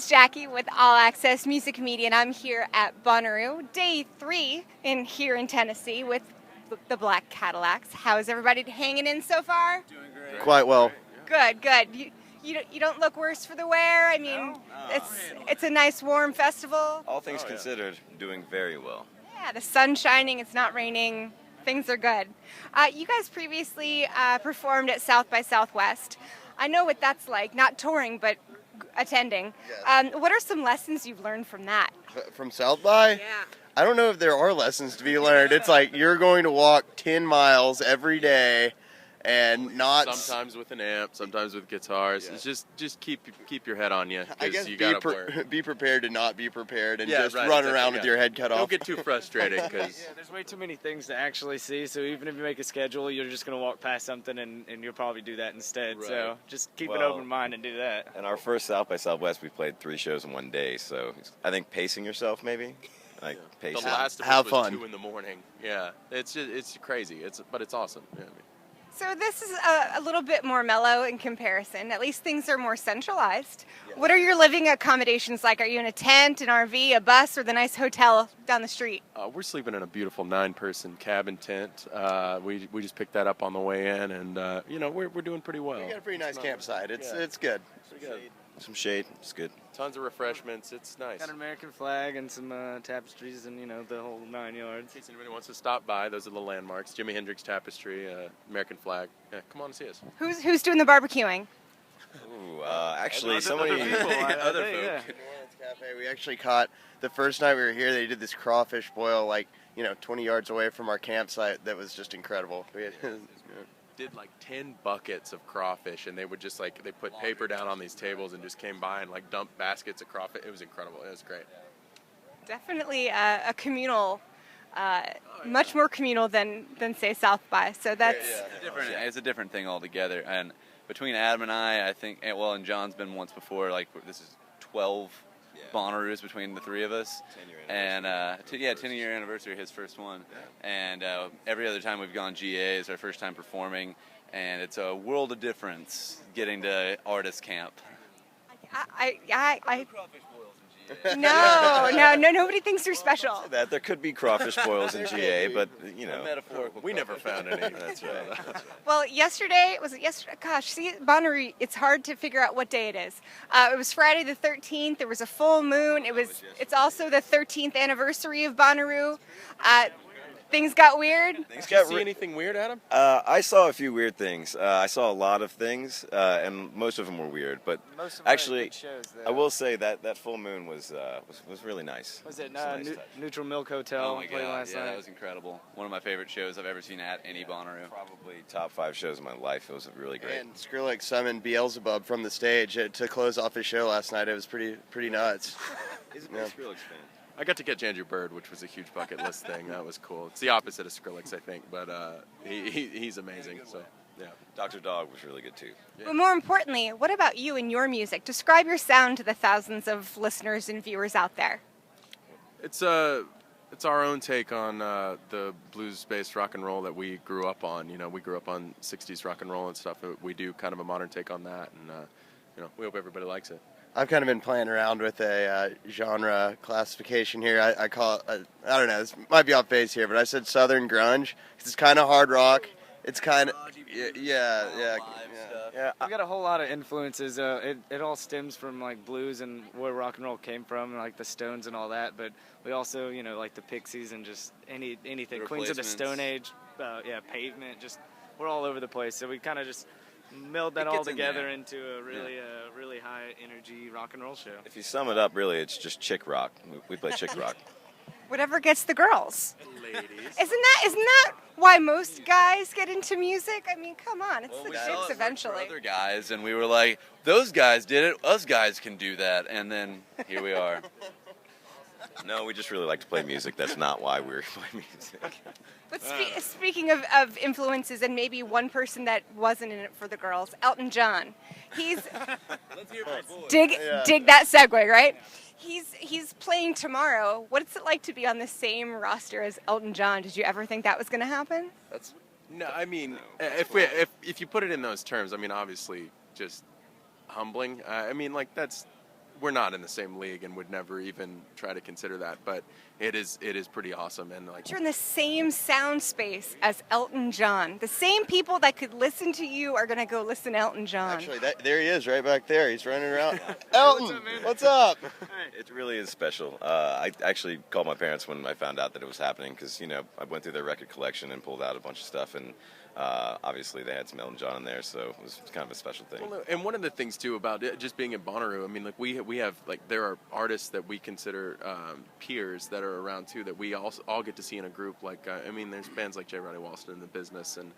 Jackie with All Access Music Media, and I'm here at Bonnaroo, day 3 here in Tennessee with the Black Cadillacs. How's everybody hanging in so far? Doing great. Quite well. Good, good. You don't look worse for the wear. I mean, it's a nice warm festival. All things considered, doing very well. Yeah, the sun's shining. It's not raining. Things are good. You guys previously performed at South by Southwest. I know what that's like, not touring, but attending. Yes. What are some lessons you've learned from that? From South by? Yeah. I don't know if there are lessons to be learned. It's like you're going to walk 10 miles every day and not... Sometimes with an amp, sometimes with guitars. Yeah. It's just keep your head on you. I guess you gotta be prepared to not be prepared and Yeah, just right, run exactly, around with your head cut Don't off. get too frustrated because Yeah, there's way too many things to actually see, so even if you make a schedule, you're just going to walk past something and you'll probably do that instead. Right. So just keep an Well, open mind and do that. And our first South by Southwest, we played 3 shows in one day, so I think pacing yourself maybe. Like the pacing. last of Have us was fun. 2 in the morning. Yeah, it's crazy. But it's awesome. Yeah, So this is a little bit more mellow in comparison. At least things are more centralized. What are your living accommodations like? Are you in a tent, an RV, a bus, or the nice hotel down the street? we're sleeping in a beautiful 9-person cabin tent. We just picked that up on the way in, and we're doing pretty well. We got a pretty nice campsite. It's Yeah. it's good. Some shade. It's good. Tons of refreshments. It's nice. Got an American flag and some tapestries and, the whole 9 yards. In case anybody wants to stop by, those are the landmarks. Jimi Hendrix tapestry, American flag. Yeah, come on and see us. Who's doing the barbecuing? Ooh, actually, Other somebody... people, other think, folk. yeah. New Orleans Cafe. We actually caught the first night we were here. They did this crawfish boil 20 yards away from our campsite. That was just incredible. We had, Did like 10 buckets of crawfish, and they would just they put paper down on these tables and just came by and dumped baskets of crawfish. It was incredible. It was great. Definitely a communal, much more communal than say South by. So that's It's a different thing altogether. And between Adam and I think, and John's been once before. This is 12 Bonnaroos between the 3 of us. 10-year anniversary, his first one. And every other time we've gone GA is our first time performing, and it's a world of difference getting to artist camp. nobody thinks you're special. That there could be crawfish boils in GA, but Metaphorical. We never found any. That's right. Well, was it yesterday? Gosh, see, Bonnaroo, it's hard to figure out what day it is. It was Friday the 13th. There was a full moon. It's also the 13th anniversary of Bonnaroo. Things got weird. Did you see anything weird, Adam? I saw a few weird things. I saw a lot of things, and most of them were weird. But Most of them are actually, good shows, though. I will say that full moon was really nice. Was it was a nice touch. Neutral Milk Hotel? Oh my played god, last night. that was incredible. One of my favorite shows I've ever seen at any Bonnaroo. Probably top 5 shows of my life. It was really great. and Skrillex summoned Beelzebub from the stage to close off his show last night. It was pretty nuts. He's a Yeah. big Skrillex fan. I got to catch Andrew Bird, which was a huge bucket list thing. That was cool. It's the opposite of Skrillex, I think, but he's amazing. So, yeah. Dr. Dog was really good too. But more importantly, what about you and your music? Describe your sound to the thousands of listeners and viewers out there. It's our own take on the blues-based rock and roll that we grew up on. We grew up on 60s rock and roll and stuff. We do kind of a modern take on that, and we hope everybody likes it. I've kind of been playing around with a genre classification here. I call it, I don't know, this might be off base here, but I said Southern Grunge. It's kind of hard rock. It's kind of, yeah. We got a whole lot of influences. It all stems from blues and where rock and roll came from, like the Stones and all that. But we also, like the Pixies and just anything. The Queens of the Replacements. Stone Age, Pavement. Just we're all over the place. So we kind of just meld that It all gets in together there. into a really high energy rock and roll show. If you sum it up, really, it's just chick rock. We play chick rock. Whatever gets the girls. Ladies. Isn't that why most guys get into music? I mean, come on, it's the we saw chicks it for eventually. other guys, and we were like, those guys did it. Us guys can do that. And then here we are. No, we just really like to play music. That's not why we're playing music. But speaking of influences, and maybe one person that wasn't in it for the girls, Elton John. He's Let's hear my boy. dig that segue, right? He's playing tomorrow. What's it like to be on the same roster as Elton John? Did you ever think that was going to happen? No, I mean, if you put it in those terms, I mean, obviously, just humbling. I mean, that's we're not in the same league and would never even try to consider that. But it is pretty awesome, and like You're in the same sound space as Elton John. The same people that could listen to you are going to go listen to Elton John. Actually, there he is, right back there. He's running around. Elton, what's up? It really is special. I actually called my parents when I found out that it was happening because, I went through their record collection and pulled out a bunch of stuff, and obviously they had some Elton John in there, so it was kind of a special thing. Well, and one of the things too about it, just being in Bonnaroo, I mean, like we have like there are artists that we consider peers that are around too that we all get to see in a group. Like there's bands like J. Ronnie Walston and the Business and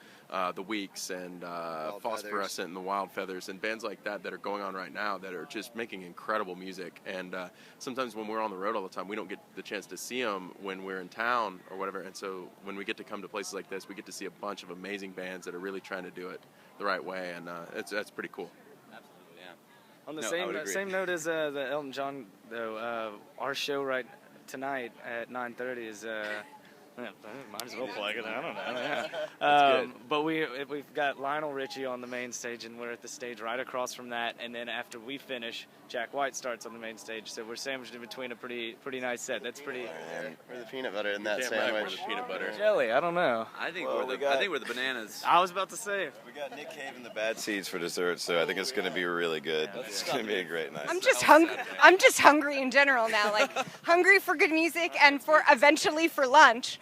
the Weeks and Phosphorescent and the Wild Feathers and bands like that are going on right now that are just making incredible music. And sometimes when we're on the road all the time, we don't get the chance to see them when we're in town or whatever. And so when we get to come to places like this, we get to see a bunch of amazing bands that are really trying to do it the right way, and that's pretty cool. Absolutely, yeah. On the same note as the Elton John, though, our show tonight at 9:30 is. Might as well plug it. I don't know. Yeah. But we've got Lionel Richie on the main stage, and we're at the stage right across from that. And then after we finish, Jack White starts on the main stage. So we're sandwiched in between a pretty nice set. That's pretty. Where's the peanut butter in that Can't brag sandwich? for the peanut butter. Jelly. I don't know. I think Well, I think we're the bananas. I was about to say. We got Nick Cave and the Bad Seeds for dessert, so I think it's going to be really good. It's going to be a great night. I'm just hungry. I'm just hungry in general now, like hungry for good music and for eventually for lunch.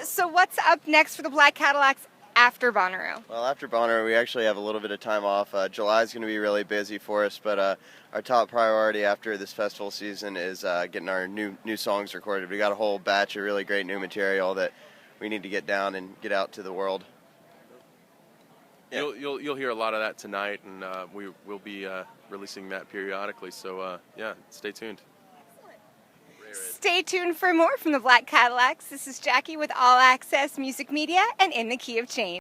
So what's up next for the Black Cadillacs after Bonnaroo? Well, after Bonnaroo, we actually have a little bit of time off. July's going to be really busy for us, but our top priority after this festival season is getting our new songs recorded. We got a whole batch of really great new material that we need to get down and get out to the world. Yeah. You'll hear a lot of that tonight, and we'll be releasing that periodically. So stay tuned. Stay tuned for more from the Black Cadillacs. This is Jackie with All Access Music Media and In the Key of Change.